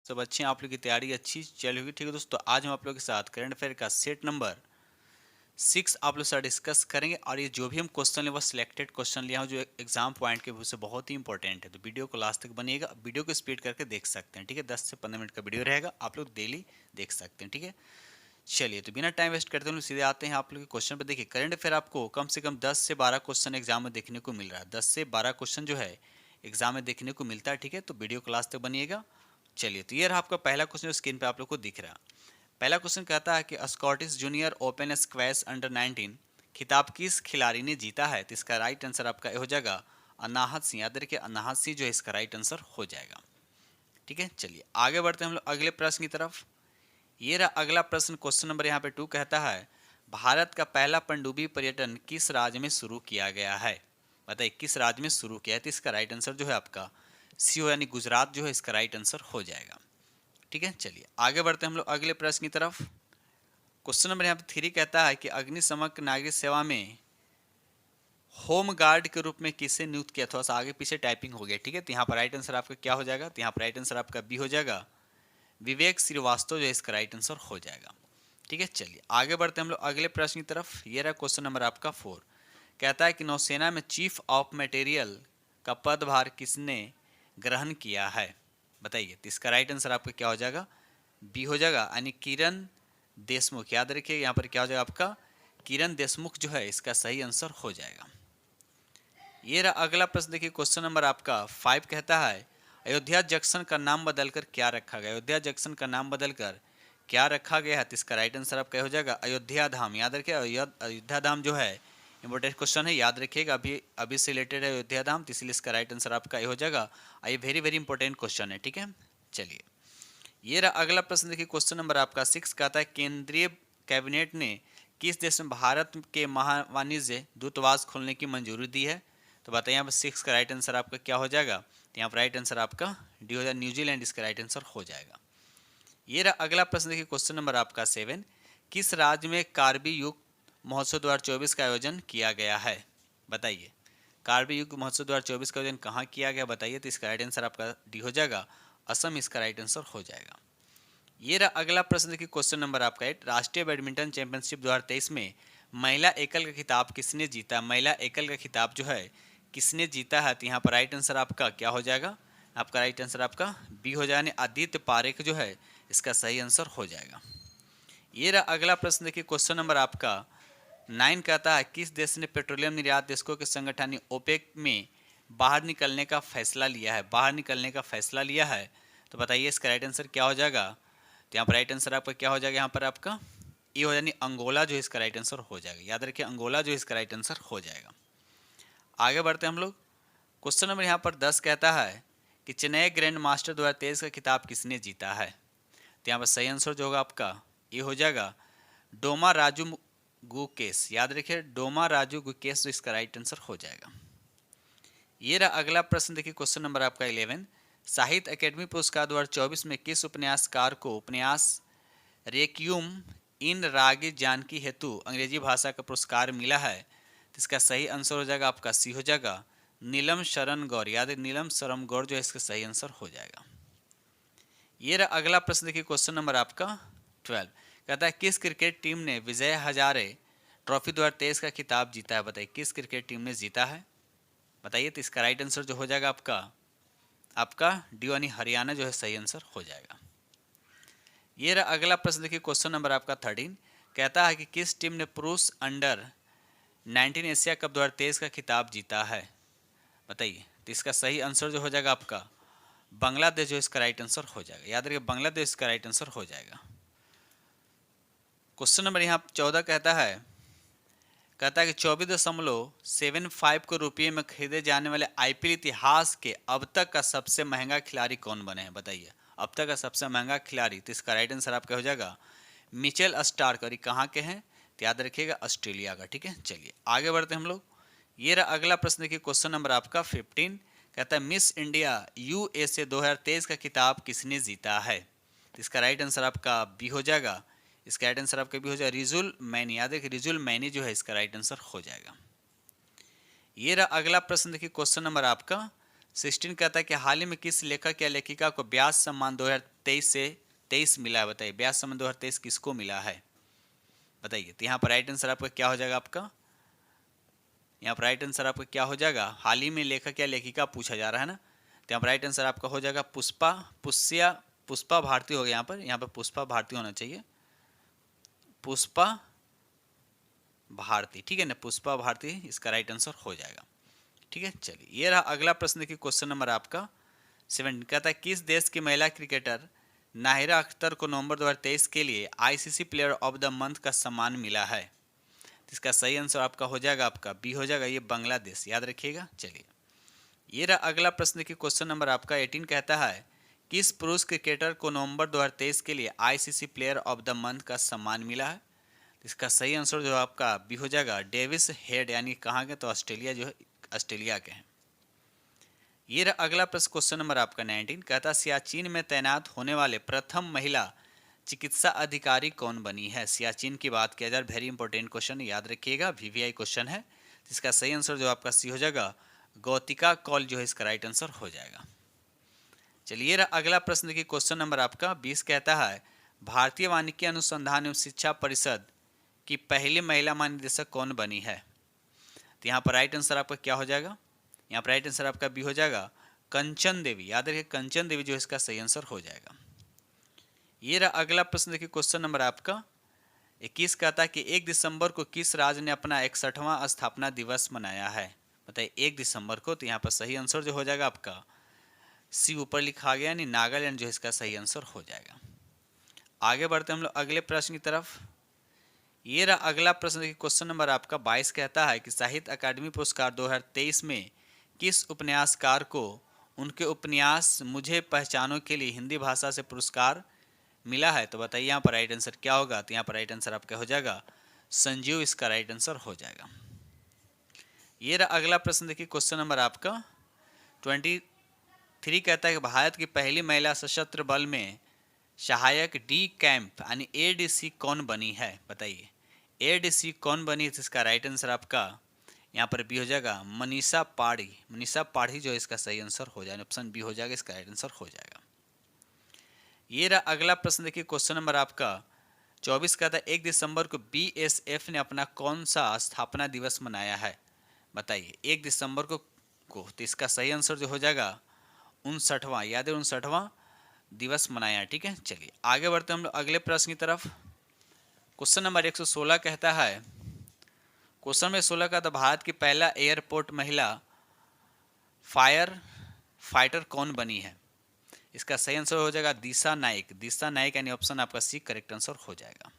सब अच्छे हैं, आप लोग की तैयारी अच्छी चल होगी। ठीक है दोस्तों, आज हम आप लोग के साथ करंट अफेयर का सेट नंबर 6 आप लोग से डिस्कस करेंगे। और ये जो भी हम क्वेश्चन लिए वो सिलेक्टेड क्वेश्चन लिया हूँ जो एग्जाम पॉइंट के व्यू से बहुत ही इंपॉर्टेंट है। तो वीडियो को लास्ट तक बनिएगा, वीडियो को स्पीड करके देख सकते हैं। ठीक है, 10 से 15 मिनट का वीडियो रहेगा, आप लोग डेली देख सकते हैं। ठीक है, चलिए तो बिना टाइम वेस्ट करते हुए सीधे आते हैं आप लोग के क्वेश्चन पर। देखिए, करंट अफेयर आपको कम से कम 10 से 12 क्वेश्चन एग्जाम में देखने को मिल रहा है। 10 से 12 क्वेश्चन जो है एग्जाम में देखने को मिलता है। ठीक है, तो वीडियो क्लास तक बनिएगा। चलिए, तो ये रहा आपका पहला क्वेश्चन, स्क्रीन पे आप लोग को दिख रहा है। पहला क्वेश्चन कहता है कि Scottish junior open squash under 19 खिताब किस खिलाड़ी ने जीता है। तो इसका राइट आंसर आपका हो जाएगा अनाहत सिंह। याद रखिए, अनाहत सिंह जो है इसका राइट आंसर हो जाएगा। ठीक है, चलिए आगे बढ़ते हैं हम लोग अगले प्रश्न की तरफ। ये रहा अगला प्रश्न, क्वेश्चन नंबर यहाँ पे 2 कहता है भारत का पहला पनडुब्बी पर्यटन किस राज्य में शुरू किया गया है। बताइए किस राज्य में शुरू किया है। तो इसका राइट आंसर जो है आपका सी हो, यानी गुजरात जो है इसका राइट आंसर हो जाएगा। ठीक है, चलिए आगे बढ़ते हैं हम लोग अगले प्रश्न की तरफ। क्वेश्चन नंबर यहाँ पे 3 कहता है कि अग्निशमन नागरिक सेवा में होम गार्ड के रूप में किसे नियुक्त किया। थोड़ा सा आगे पीछे टाइपिंग हो गया। ठीक है, तो यहाँ पर राइट आंसर आपका क्या हो जाएगा। तो यहाँ पर राइट आंसर आपका बी हो जाएगा, विवेक श्रीवास्तव जो है इसका राइट आंसर हो जाएगा। ठीक है, चलिए आगे बढ़ते हैं हम लोग अगले प्रश्न की तरफ। ये रहा क्वेश्चन नंबर आपका 4 कहता है कि नौसेना में चीफ ऑफ मटेरियल का पदभार किसने ग्रहण किया है। बताइए, तो इसका राइट आंसर आपका क्या हो जाएगा, बी हो जाएगा, यानी किरण देशमुख। याद रखिए यहाँ पर क्या हो जाएगा आपका किरण देशमुख जो है इसका सही आंसर हो जाएगा। ये रहा अगला प्रश्न, देखिए क्वेश्चन नंबर आपका 5 कहता है अयोध्या जंक्शन का नाम बदलकर क्या रखा गया। अयोध्या जंक्शन का नाम बदलकर क्या रखा गया है। तो इसका राइट आंसर आपका हो जाएगा अयोध्या धाम। याद रखिए, अयोध्या धाम जो है इंपॉर्टेंट क्वेश्चन है, याद रखिएगा, अभी अभी से रिलेटेड है अयोध्या धाम, तो इसलिए इसका राइट आंसर आपका हो जाएगा। ये वेरी वेरी इंपॉर्टेंट क्वेश्चन है। ठीक है, चलिए ये रहा अगला प्रश्न, देखिए क्वेश्चन नंबर आपका 6 कहता है केंद्रीय कैबिनेट ने किस देश में भारत के महावाणिज्य दूतावास खोलने की मंजूरी दी है। तो बताइए यहाँ पर 6 का राइट आंसर आपका क्या हो जाएगा। तो यहाँ पर राइट आंसर आपका डी हो जाएगा, न्यूजीलैंड इसका राइट आंसर हो जाएगा। ये रहा अगला प्रश्न, देखिए क्वेश्चन नंबर आपका 7 किस राज्य में कार्बी युग महोत्सव 2024 का आयोजन किया गया है। बताइए कार्बी युग महोत्सव 2024 का आयोजन कहाँ किया गया बताइए। तो इसका राइट आंसर आपका डी हो जाएगा, असम इसका राइट आंसर हो जाएगा। ये रहा अगला प्रश्न, देखिए क्वेश्चन नंबर आपका 8 राष्ट्रीय बैडमिंटन चैंपियनशिप 2023 में महिला एकल का खिताब किसने जीता। महिला एकल का खिताब जो है किसने जीता है। तो यहाँ पर राइट आंसर आपका क्या हो जाएगा, आपका राइट आंसर आपका बी हो जाएगा, आदित्य पारेख जो है इसका सही आंसर हो जाएगा। ये रहा अगला प्रश्न, देखिए क्वेश्चन नंबर आपका 9 कहता है किस देश ने पेट्रोलियम निर्यात देशों के संगठन ओपेक में बाहर निकलने का फैसला लिया है। बाहर निकलने का फैसला लिया है, तो बताइए इसका राइट आंसर क्या हो जाएगा। तो यहाँ पर राइट आंसर आपका क्या हो जाएगा, यहाँ पर आपका ये हो यानी अंगोला जो इसका राइट आंसर हो जाएगा। याद रखिए अंगोला जो इसका राइट आंसर हो जाएगा। आगे बढ़ते हैं हम लोग। क्वेश्चन नंबर यहाँ पर 10 कहता है कि चेन्नई ग्रैंड मास्टर 2023 का खिताब किसने जीता है। तो यहाँ पर सही आंसर जो होगा आपका ये हो जाएगा डोमा राजू गुकेश। याद रखिए डोमा राजू गुकेश जो इसका राइट आंसर हो जाएगा। ये रहा अगला प्रश्न, देखिए क्वेश्चन नंबर आपका 11 साहित्य अकेडमी पुरस्कार 2024 में किस उपन्यासकार को उपन्यास रेक्यूम इन राग जानकी हेतु अंग्रेजी भाषा का पुरस्कार मिला है। तो इसका सही आंसर हो जाएगा आपका सी हो जाएगा, नीलम शरण गौर। याद है नीलम शरण गौर जो है इसका सही आंसर हो जाएगा। ये रहा अगला प्रश्न, देखिए क्वेश्चन नंबर आपका 12 कहता है किस क्रिकेट टीम ने विजय हजारे ट्रॉफी 2023 का खिताब जीता है। बताइए किस क्रिकेट टीम ने जीता है बताइए। तो इसका राइट आंसर जो हो जाएगा आपका डी यानी हरियाणा जो है सही आंसर हो जाएगा। ये रहा अगला प्रश्न, देखिए क्वेश्चन नंबर आपका 13 कहता है कि किस टीम ने पुरुष अंडर 19 एशिया कप 2023 का खिताब जीता है। बताइए, तो इसका सही आंसर जो हो जाएगा आपका बांग्लादेश जो इसका राइट आंसर हो जाएगा। याद रखिए बांग्लादेश इसका राइट आंसर हो जाएगा। क्वेश्चन नंबर यहाँ 14 कहता है कि 24.75 करोड़ रुपये में खरीदे जाने वाले आईपीएल इतिहास के अब तक का सबसे महंगा खिलाड़ी कौन बने हैं। बताइए अब तक का सबसे महंगा खिलाड़ी। तो इसका राइट आंसर आपका हो जाएगा मिचेल स्टार्क। और ये कहाँ के हैं तो याद रखिएगा ऑस्ट्रेलिया का। ठीक है, चलिए आगे बढ़ते हैं हम लोग। ये रहा अगला प्रश्न, देखिए क्वेश्चन नंबर आपका 15 कहता है मिस इंडिया यूएसए 2023 का खिताब किसने जीता है। तो इसका राइट आंसर आपका बी हो जाएगा, इसका राइट आंसर आपका भी हो जाएगा रिजुल मैनी। याद रखिए रिजुल मैनी जो है इसका राइट आंसर हो जाएगा। ये रहा अगला प्रश्न, देखिए क्वेश्चन नंबर आपका 16 कहता है कि हाल ही में किस लेखक या लेखिका को व्यास सम्मान 2023 मिला है? बताइए ब्याज संबंध 2023 किसको मिला है? बताइए। तो यहाँ पर राइट आंसर आपका क्या हो जाएगा? आपका यहाँ पर राइट आंसर आपका क्या हो जाएगा? हाल ही में लेखक या लेखिका पूछा जा रहा है ना, तो यहाँ पर राइट आंसर आपका हो जाएगा पुष्पा भारती हो गया। यहाँ पर पुष्पा भारती होना चाहिए, पुष्पा भारती, ठीक है ना, पुष्पा भारती इसका राइट आंसर हो जाएगा। ठीक है, चलिए ये रहा अगला प्रश्न। देखिए क्वेश्चन नंबर आपका 7 कहता है किस देश की महिला क्रिकेटर नाहिरा अख्तर को नवंबर 2023 के लिए ICC player of the month का सम्मान मिला है? इसका सही आंसर आपका हो जाएगा, आपका बी हो जाएगा, ये बांग्लादेश, याद रखिएगा। चलिए ये रहा अगला प्रश्न की क्वेश्चन नंबर आपका 18 कहता है किस पुरुष क्रिकेटर को नवंबर 2023 के लिए ICC player of the month का सम्मान मिला है? इसका सही आंसर जो आपका बी हो जाएगा, डेविस हेड, यानी कहाँ के? तो ऑस्ट्रेलिया, जो है ऑस्ट्रेलिया के हैं। ये रहा अगला प्रश्न क्वेश्चन नंबर आपका 19 कहता सियाचिन में तैनात होने वाले प्रथम महिला चिकित्सा अधिकारी कौन बनी है? सियाचिन की बात किया जाए, वेरी इंपॉर्टेंट क्वेश्चन, याद रखिएगा, वीवीआई क्वेश्चन है। इसका सही आंसर जो आपका सी हो जाएगा, गौतिका कौल जो है इसका राइट आंसर हो जाएगा। चलिए रहा अगला प्रश्न देखिए क्वेश्चन नंबर आपका 20 कहता है भारतीय वानिकी अनुसंधान एवं शिक्षा परिषद की पहली महिला महानिदेशक कौन बनी है? तो यहाँ पर राइट आंसर आपका क्या हो जाएगा? यहाँ पर राइट आंसर आपका बी हो जाएगा, कंचन देवी, याद रखिए कंचन देवी जो इसका सही आंसर हो जाएगा। ये रहा अगला प्रश्न देखिए क्वेश्चन नंबर आपका 21 कहता है कि 1 दिसंबर को किस राज्य ने अपना 61वां स्थापना दिवस मनाया है? बताइए 1 दिसंबर को। तो यहाँ पर सही आंसर जो हो जाएगा आपका सी ऊपर लिखा गया, यानी नागालैंड जो इसका सही आंसर हो जाएगा। आगे बढ़ते हम लोग अगले प्रश्न की तरफ। ये रहा अगला प्रश्न देखिए क्वेश्चन नंबर आपका 22 कहता है कि साहित्य अकादमी पुरस्कार 2023 में किस उपन्यासकार को उनके उपन्यास मुझे पहचानों के लिए हिंदी भाषा से पुरस्कार मिला है? तो बताइए यहाँ पर राइट आंसर क्या होगा? तो यहाँ पर राइट आंसर आपका हो जाएगा संजीव, इसका राइट आंसर हो जाएगा। ये रहा अगला प्रश्न देखिए क्वेश्चन नंबर आपका 23 कहता है कि भारत की पहली महिला सशस्त्र बल में सहायक डी कैंप यानी एडीसी कौन बनी है? बताइए एडीसी कौन बनी है? इसका राइट आंसर आपका यहाँ पर बी हो जाएगा, मनीषा पाढ़ी, मनीषा पाढ़ी जो इसका सही आंसर हो जाएगा, ऑप्शन बी हो जाएगा, इसका राइट आंसर हो जाएगा। ये रहा अगला प्रश्न देखिए क्वेश्चन नंबर आपका 24 कहता है 1 दिसंबर को बीएसएफ ने अपना कौन सा स्थापना दिवस मनाया है? बताइए 1 दिसंबर को तो इसका सही आंसर जो हो जाएगा 59वां, याद है 59वां दिवस मनाया। ठीक है, चलिए आगे बढ़ते हम लोग अगले प्रश्न की तरफ। क्वेश्चन नंबर 116 कहता है, क्वेश्चन में 16 का था भारत की पहला एयरपोर्ट महिला फायर फाइटर कौन बनी है? इसका सही आंसर हो जाएगा दिशा नाइक, दिशा नाइक, यानी ऑप्शन आपका सी करेक्ट आंसर हो जाएगा।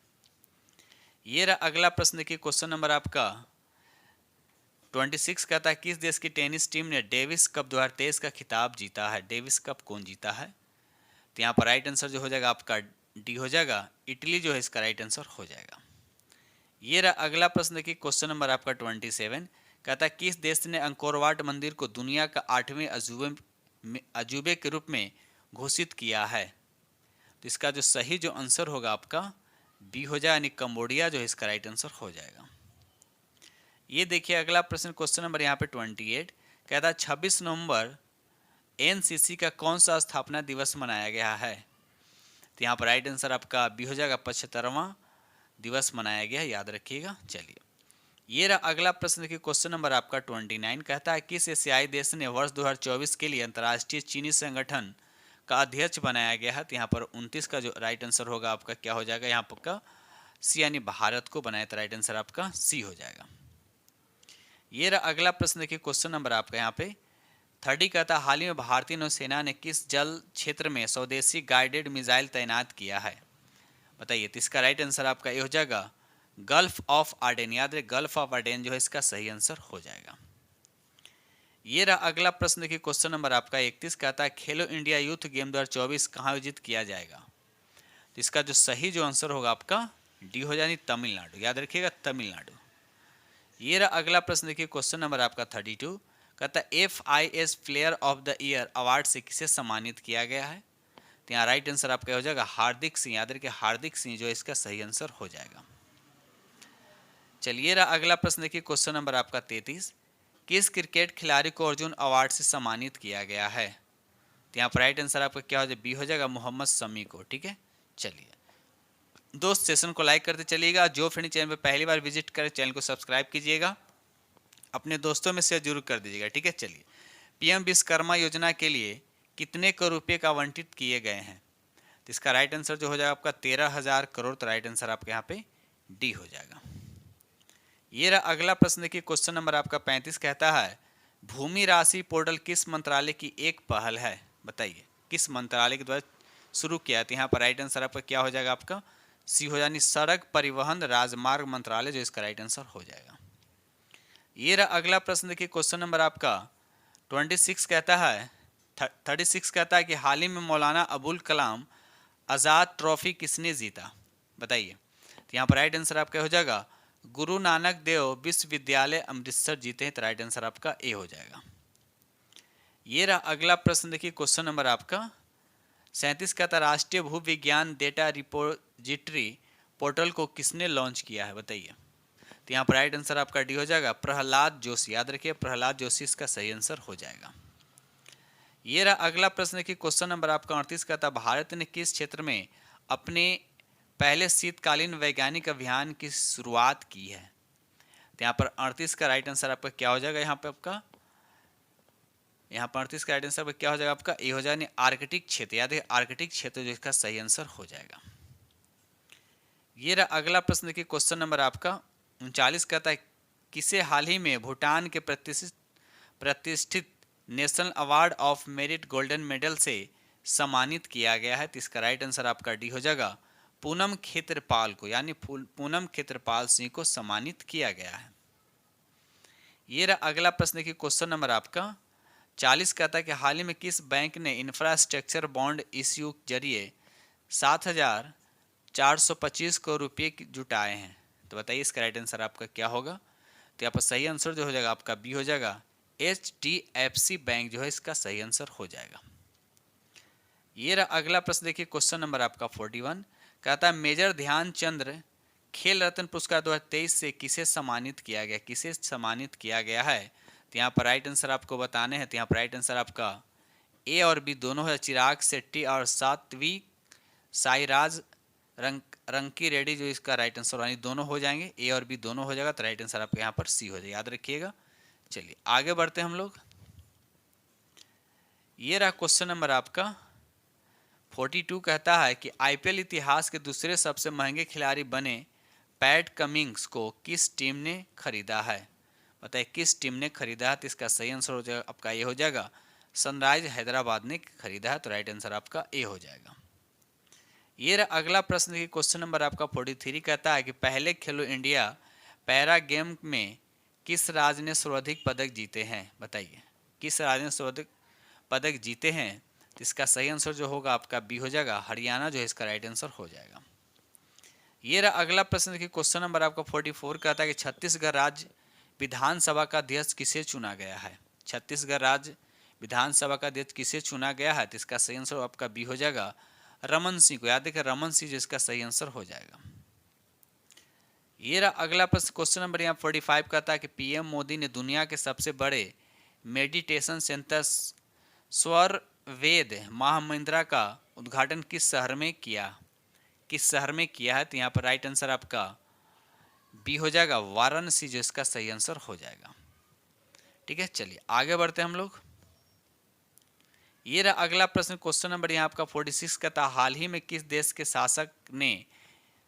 ये रहा अगला प्रश्न देखिए क्वेश्चन नंबर आपका 26 कहता है किस देश की टेनिस टीम ने डेविस कप 2023 का खिताब जीता है? डेविस कप कौन जीता है? तो यहाँ पर राइट आंसर जो हो जाएगा आपका डी हो जाएगा, इटली जो है इसका राइट आंसर हो जाएगा। ये रहा अगला प्रश्न देखिए क्वेश्चन नंबर आपका 27 कहता है किस देश ने अंकोर वाट मंदिर को दुनिया का 8वें अजूबे के रूप में घोषित किया है? तो इसका जो सही जो आंसर होगा आपका बी हो जाए, यानी कंबोडिया जो है इसका राइट आंसर हो जाएगा। ये देखिए अगला प्रश्न क्वेश्चन नंबर यहाँ पे 28 कहता है 26 नवंबर एनसीसी का कौन सा स्थापना दिवस मनाया गया है? तो यहाँ पर राइट आंसर आपका बी हो जाएगा, 75वां दिवस मनाया गया, याद रखिएगा। चलिए ये रहा अगला प्रश्न देखिए क्वेश्चन नंबर आपका 29 कहता है किस एशियाई देश ने वर्ष 2024 के लिए अंतर्राष्ट्रीय चीनी संगठन का अध्यक्ष बनाया गया है? तो यहाँ पर 29 का जो राइट आंसर होगा आपका क्या हो जाएगा, यहाँ पर का सी, यानी भारत को बनाया, तो राइट आंसर आपका सी हो जाएगा। ये रहा अगला प्रश्न देखिए क्वेश्चन नंबर आपका यहाँ पे 30 कहता है हाल ही में भारतीय नौसेना ने किस जल क्षेत्र में स्वदेशी गाइडेड मिसाइल तैनात किया है? बताइए। तो इसका राइट आंसर आपका ये हो जाएगा गल्फ ऑफ आर्डेन, याद रहे गल्फ ऑफ आर्डेन जो है इसका सही आंसर हो जाएगा। ये रहा अगला प्रश्न देखिए क्वेश्चन नंबर आपका 31 कहता है खेलो इंडिया यूथ गेम 2024 कहाँ आयोजित किया जाएगा? तो इसका जो सही जो आंसर होगा आपका डी हो जाए, तमिलनाडु, याद रखिएगा तमिलनाडु। ये रहा अगला प्रश्न देखिए क्वेश्चन नंबर आपका 32 कहता है FIS player of the year award से किसे सम्मानित किया गया है? तो यहाँ राइट आंसर आपका हो जाएगा हार्दिक सिंह, याद रखिए हार्दिक सिंह जो इसका सही आंसर हो जाएगा। चलिए रहा अगला प्रश्न देखिए क्वेश्चन नंबर आपका 33 किस क्रिकेट खिलाड़ी को अर्जुन अवार्ड से सम्मानित किया गया है? तो यहाँ पर राइट आंसर आपका क्या हो जाएगा, बी हो जाएगा, मोहम्मद शमी को। ठीक है, चलिए दोस्त सेशन को लाइक करते चलिएगा। जो फ्रेंड चैनल पर पहली बार विजिट करें चैनल को सब्सक्राइब कीजिएगा, अपने दोस्तों में शेयर जरूर कर दीजिएगा। ठीक है, चलिए पीएम विश्वकर्मा योजना के लिए कितने करोड़ रुपये का आवंटित किए गए हैं? तो इसका राइट आंसर जो हो जाएगा आपका 13,000 करोड़। तो राइट आंसर आपके यहाँ पे डी हो जाएगा। ये रहा अगला प्रश्न, देखिए क्वेश्चन नंबर आपका 35 कहता है भूमि राशि पोर्टल किस मंत्रालय की एक पहल है? बताइए किस मंत्रालय के द्वारा शुरू किया? तो यहाँ पर राइट आंसर आपका क्या हो जाएगा, आपका सी हो यानी सड़क परिवहन राजमार्ग मंत्रालय, जो इसका राइट आंसर हो जाएगा। ये रहा अगला प्रश्न, देखिए क्वेश्चन नंबर आपका 26 कहता है 36 कहता है कि हाल ही में मौलाना अबुल कलाम आज़ाद ट्रॉफी किसने जीता? बताइए। तो यहाँ पर राइट आंसर आपका हो जाएगा गुरु नानक देव विश्वविद्यालय अमृतसर जीते हैं। तो राइट आंसर आपका ए हो जाएगा। ये रहा अगला प्रश्न, देखिए क्वेश्चन नंबर आपका 37 कहता राष्ट्रीय भू विज्ञान डेटा रिपोजिटरी पोर्टल को किसने लॉन्च किया है? बताइए। तो यहाँ पर राइट आंसर आपका डी हो जाएगा, प्रहलाद जोशी। याद रखिए प्रहलाद जोशी इसका सही आंसर हो जाएगा। ये रहा अगला प्रश्न, देखिए क्वेश्चन नंबर आपका 38 कहता भारत ने किस क्षेत्र में अपने पहले शीतकालीन वैज्ञानिक अभियान की शुरुआत की है? तो यहाँ पर 38 का राइट आंसर आपका क्या हो जाएगा, यहाँ पर 38 का राइट आंसर क्या हो जाएगा आपका ए हो जाएगा, आर्कटिक क्षेत्र। याद है आर्कटिक क्षेत्र जो इसका सही आंसर हो जाएगा। ये रहा अगला प्रश्न, देखिए क्वेश्चन नंबर आपका 39 कहता है किसे हाल ही में भूटान के प्रतिष्ठित national award of merit golden medal से सम्मानित किया गया है? तो इसका राइट आंसर आपका डी हो जाएगा, पूनम खेत्रपाल को, यानी पूनम खेत्रपाल सिंह को सम्मानित किया गया है। ये रहा अगला प्रश्न, देखिए क्वेश्चन नंबर आपका 40 कहता है कि हाल ही में किस बैंक ने इंफ्रास्ट्रक्चर बॉन्ड इश्यू के जरिए 7,425 करोड़ रुपये जुटाए हैं? तो बताइए इसका राइट आंसर आपका क्या होगा? तो यहाँ पर सही आंसर जो हो जाएगा आपका बी हो जाएगा, HDFC बैंक जो है इसका सही आंसर हो जाएगा। ये रहा अगला प्रश्न, देखिए क्वेश्चन नंबर आपका 41 कहता है मेजर ध्यानचंद खेल रत्न पुरस्कार 2023 से किसे सम्मानित किया गया? किसे सम्मानित किया गया है? तो यहाँ पर राइट आंसर आपको बताने हैं। तो यहाँ पर राइट आंसर आपका ए और बी दोनों है, चिराग शेट्टी और सात्विक साईराज रंकी रेड्डी, जो इसका राइट आंसर यानी दोनों हो जाएंगे, ए और बी दोनों हो जाएगा। तो राइट आंसर आपका यहाँ पर सी हो जाएगा, याद रखिएगा। चलिए आगे बढ़ते हैं हम लोग। ये रहा क्वेश्चन नंबर आपका 42 कहता है कि आईपीएल इतिहास के दूसरे सबसे महंगे खिलाड़ी बने पैट कमिंग्स को किस टीम ने खरीदा है? बताइए किस टीम ने खरीदा है? तो इसका सही आंसर हो जाएगा आपका ये हो जाएगा, सनराइज हैदराबाद ने खरीदा है। तो राइट आंसर आपका ए हो जाएगा। ये रहा अगला प्रश्न, की क्वेश्चन नंबर आपका 43 कहता है कि पहले खेलो इंडिया पैरा गेम में किस राज्य ने सर्वाधिक पदक जीते हैं? बताइए किस राज्य ने सर्वाधिक पदक जीते हैं? तो इसका सही आंसर जो होगा आपका बी हो जाएगा, हरियाणा जो है इसका राइट आंसर हो जाएगा। ये रहा अगला प्रश्न, देखिए क्वेश्चन नंबर आपका 44 कहता है कि छत्तीसगढ़ राज्य विधानसभा का अध्यक्ष किसे चुना गया है? छत्तीसगढ़ राज्य विधानसभा का अध्यक्ष किसे चुना गया है? तो इसका सही आंसर आपका बी हो जाएगा, रमन सिंह को। याद रखिए रमन सिंह जो इसका सही आंसर हो जाएगा। ये रहा अगला प्रश्न, क्वेश्चन नंबर यहाँ 45 कहता है कि पीएम मोदी ने दुनिया के सबसे बड़े मेडिटेशन सेंटर स्वर वेद महामंदिरा का उद्घाटन किस शहर में किया? किस शहर में किया है? तो यहाँ पर राइट आंसर आपका बी हो जाएगा, वाराणसी, जो इसका सही आंसर हो जाएगा। ठीक है, चलिए आगे बढ़ते हैं हम लोग। ये रहा अगला प्रश्न, क्वेश्चन नंबर यहाँ आपका 46 कहता है हाल ही में किस देश के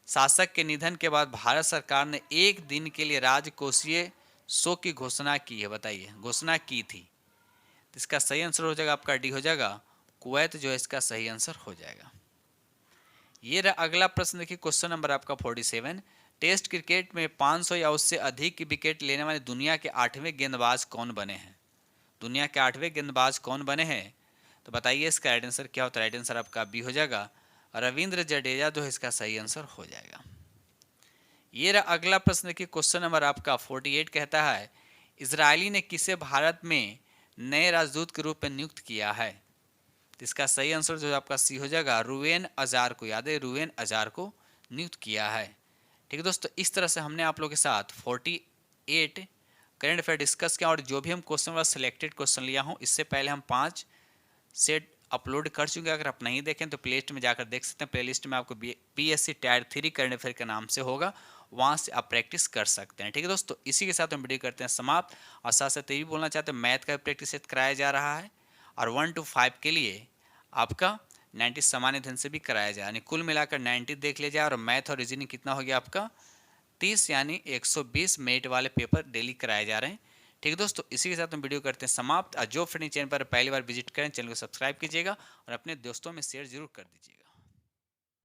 शासक के निधन के बाद भारत सरकार ने एक दिन के लिए राजकोषीय शोक की घोषणा की है? बताइए घोषणा की थी। तो इसका सही आंसर हो जाएगा आपका डी हो जाएगा, कुवैत जो है इसका सही आंसर हो जाएगा। ये रहा अगला प्रश्न, देखिए क्वेश्चन नंबर आपका 47 टेस्ट क्रिकेट में 500 या उससे अधिक विकेट लेने वाले दुनिया के 8वें गेंदबाज कौन बने हैं? दुनिया के 8वें गेंदबाज कौन बने हैं? तो बताइए इसका राइट आंसर क्या होता है? राइट आंसर आपका बी हो जाएगा, रविंद्र जडेजा जो है इसका सही आंसर हो जाएगा। ये रहा अगला प्रश्न, देखिए क्वेश्चन नंबर आपका 48 कहता है इजरायली ने किसे भारत में नए राजदूत के रूप में नियुक्त किया है? तो इसका सही आंसर जो आपका सी हो जाएगा, रूवेन अजार को। याद है रूवेन अजार को नियुक्त किया है। ठीक है दोस्तों, इस तरह से हमने आप लोगों के साथ 48 करंट अफेयर डिस्कस किया और जो भी हम क्वेश्चन वाला सिलेक्टेड क्वेश्चन लिया हूँ, इससे पहले हम 5 सेट अपलोड कर चुके हैं। अगर आप नहीं देखें तो प्ले लिस्ट में जाकर देख सकते हैं। प्ले लिस्ट में आपको PSC टायर 3 करंट अफेयर के नाम से होगा, वहाँ से आप प्रैक्टिस कर सकते हैं। ठीक है दोस्तों, इसी के साथ हम वीडियो करते हैं समाप्त। और साथ साथ ये भी बोलना चाहते हैं मैथ का प्रैक्टिस सेट कराया जा रहा है और 1 to 5 के लिए आपका 90 सामान्य अध्ययन से भी कराया जाए, यानी कुल मिलाकर 90 देख लिया जाए। और मैथ और रीजनिंग कितना हो गया आपका 30, यानी 120 मिनट वाले पेपर डेली कराए जा रहे हैं। ठीक है दोस्तों, इसी के साथ हम वीडियो करते हैं समाप्त। और जो फ्रेंड चैनल पर पहली बार विजिट करें, चैनल को सब्सक्राइब कीजिएगा और अपने दोस्तों में शेयर जरूर कर दीजिएगा।